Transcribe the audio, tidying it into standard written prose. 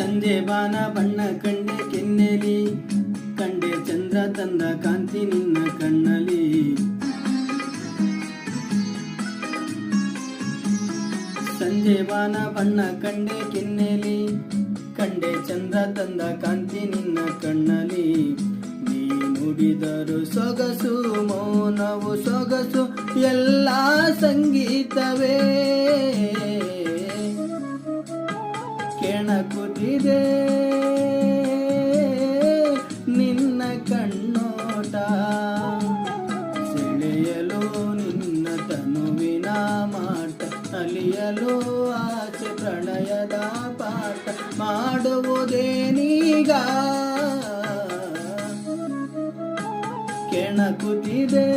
ಸಂಜೆ ಬಾನ ಬಣ್ಣ ಕಂಡೆ ಕೆನ್ನೆಲಿ, ಕಂಡೆ ಚಂದ್ರ ತಂದ ಕಾಂತಿ ನಿನ್ನ ಕಣ್ಣಲಿ. ಸಂಜೆ ಬಾನ ಬಣ್ಣ ಕಂಡೆ ಕೆನ್ನೆಲಿ, ಕಂಡೆ ಚಂದ್ರ ತಂದ ಕಾಂತಿ ನಿನ್ನ ಕಣ್ಣಲಿ. ನೀ ನುಡಿದರು ಸೊಗಸು ಮೌನವು ಸೊಗಸು ಎಲ್ಲ ಸಂಗೀತವೇ. ಕೆಣಕುತ್ತಿದೆ ನಿನ್ನ ಕಣ್ಣೋಟ, ಸೆಳೆಯಲು ನಿನ್ನ ತನುವಿನ ಮಾಟ, ಅಲಿಯಲು ಆಸೆ ಪ್ರಣಯದ ಪಾಠ. ಮಾಡುವುದೇನೀಗ ಕೆಣಕುತ್ತಿದೆ